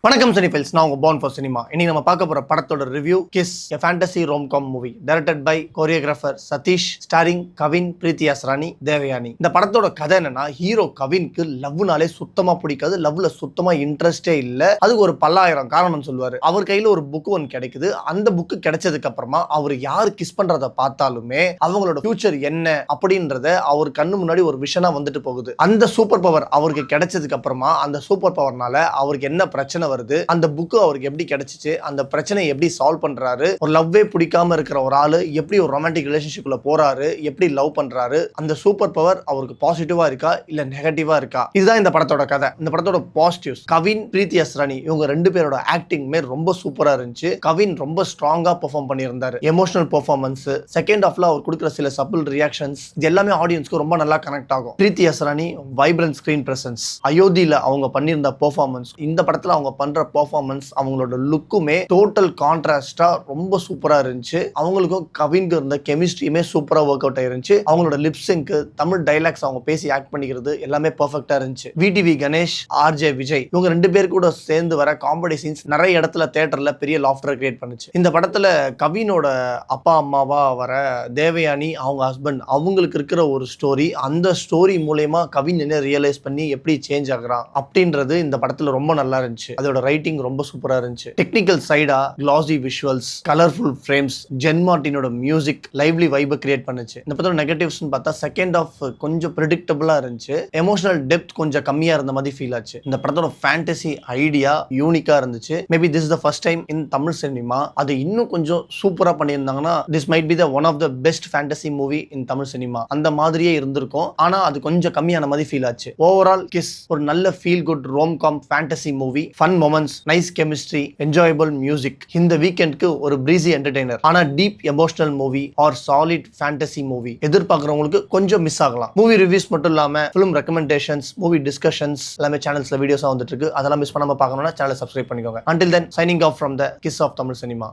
வணக்கம் சினிஃபைல்ஸ், நான் உங்க பார்ன் ஃபார் சினிமா. இன்னைக்கு நம்ம பார்க்க போற படத்தோட review Kiss, a fantasy rom-com movie directed by choreographer Sathish, starring Kavin, Preethi Asrani, Devayani. இந்த படத்தோட கதை என்னன்னா, ஹீரோ கவின்க்கு லவ்னாலே சுத்தமா பிடிக்காது, லவ்ல சுத்தமா இன்ட்ரெஸ்டே இல்ல. அதுக்கு ஒரு பல்லாயிரம் காரணம் சொல்லுவாரு. அவர் கையில ஒரு புக் ஒன்று கிடைக்குது. அந்த புக்கு கிடைச்சதுக்கு அப்புறமா அவர் யாரு கிஸ் பண்றத பார்த்தாலுமே அவங்களோட ஃபியூச்சர் என்ன அப்படின்றத அவர் கண்ணு முன்னாடி ஒரு விஷனா வந்துட்டு போகுது. அந்த சூப்பர் பவர் அவருக்கு கிடைச்சதுக்கு அப்புறமா அந்த சூப்பர் பவர்னால அவருக்கு என்ன பிரச்சனை வருது, அந்த புக்கு அவருக்கு எப்படி கிடைச்சிச்சு, அந்த பிரச்சனையை எப்படி சால்வ் பண்றாரு, ஒரு லவ்வே பிடிக்காம இருக்கிற ஒரு ஆளு எப்படி ஒரு ரொமான்டிக் ரிலேஷன்ஷிப்ல போறாரு, எப்படி லவ் பண்றாரு, அந்த சூப்பர் பவர் அவருக்கு பாசிட்டிவா இருக்கா இல்ல நெகட்டிவா இருக்கா, இதுதான் இந்த படத்தோட கதை. இந்த படத்தோட பாசிட்டிவ்ஸ், கவின், பிரீத்தி அஸ்ரானி இவங்க ரெண்டு பேரோட ஆக்டிங்மே ரொம்ப சூப்பரா இருந்துச்சு. கவின் ரொம்ப ஸ்ட்ராங்கா பெர்ஃபார்ம் பண்ணியிருந்தாரு. எமோஷனல் பெர்ஃபார்மன்ஸ், செகண்ட் ஹாஃப்ல அவர் கொடுக்குற சில சப்பிள் ரியாக்ஷன்ஸ், இது எல்லாமே ஆடியன்ஸ்க்கு ரொம்ப நல்லா கனெக்ட் ஆகும். பிரீத்தி அஸ்ரானி வைப்ரன்ட் ஸ்கிரீன் பிரசன்ஸ், அயோத்தியில அவங்க பண்ணியிருந்த பெர்ஃபார்மன்ஸ், இந்த படத்துல அவங்க பண்ற பெர்ஃபார்மன்ஸ், அவங்களோட லுக்குமே டோட்டல் கான்ட்ராஸ்டா ரொம்ப சூப்பரா இருந்துச்சு. அவங்களுக்கும் கவின்க்கு இருந்த கெமிஸ்ட்ரியுமே சூப்பரா ஒர்க் அவுட் ஆயிருந்துச்சு. அவங்களோட லிப்சிங்க், தமிழ் டைலாக்ஸ் அவங்க பேசி ஆக்ட் பண்ணிக்கிறது எல்லாமே பெர்ஃபெக்ட்டா இருந்துச்சு. விடிவி கணேஷ், ஆர்ஜே விஜய் இவங்க ரெண்டு பேர் கூட சேர்ந்து வர காமெடி சீன்ஸ் நிறைய இடத்துல தியேட்டர்ல பெரிய லாஃப்டர் கிரியேட் பண்ணுச்சு. இந்த படத்துல கவினோட அப்பா அம்மாவா வர தேவயானி அவங்க ஹஸ்பண்ட், அவங்களுக்கு இருக்கிற ஒரு ஸ்டோரி, அந்த ஸ்டோரி மூலமா கவின் என்ன ரியலைஸ் பண்ணி எப்படி சேஞ்ச் ஆகுறான் அப்படின்றது இந்த படத்துல ரொம்ப நல்லா இருந்துச்சு. அதோட ரைட்டிங் ரொம்ப சூப்பரா இருந்துச்சு. டெக்னிக்கல் சைடா classy visuals, colourful frames, Jen மார்டினோட மியூசிக் லைவ்லி வைபை கிரியேட் பண்ணுச்சு. இந்த படத்தோட நெகட்டிவ்ஸ் பார்த்தா செகண்ட் ஆஃப் கொஞ்சம் ப்ரெடிக்டபிளா இருந்துச்சு. எமோஷனல் டெப்த் கொஞ்சம் கம்மியா இருந்த மாதிரி ஃபீல் ஆச்சு. இந்த படத்தோட ஃபேண்டசி ஐடியா யூனிக்கா இருந்துச்சு. Maybe this is the first time in Tamil cinema. அது இன்னும் கொஞ்சம் சூப்பரா பண்ணியிருந்தாங்கன்னா this might be the one of the best fantasy movie in Tamil cinema அந்த மாதிரியே இருந்திருக்கும். ஆனா அது கொஞ்சம் கம்மியான மாதிரி ஃபீல் ஆச்சு. ஓவரால் கிஸ் ஒரு நல்ல feel good rom com fantasy movie, fun moments, nice chemistry, enjoyable music. இந்த வீக்கெண்டுக்கு ஒரு பிரீசி என்டர்டெய்னர். ஆனா deep emotional movie or solid fantasy movie எதிர்பார்க்கறவங்களுக்கு கொஞ்சம் மிஸ் ஆகலாம். மூவி ரிவ்யூஸ் மட்டும் இல்லாம ஃபிலிம் ரெக்கமெண்டேஷன்ஸ், மூவி டிஸ்கஷன்ஸ் எல்லாமே சேனல்ஸ்ல வீடியோஸா வந்துட்டு இருக்கு. அதெல்லாம் மிஸ் பண்ணாம பார்க்கணும்னா சேனலை சப்ஸ்கிரைப் பண்ணிக்கோங்க. Until then, signing off from the Kiss of Tamil Cinema.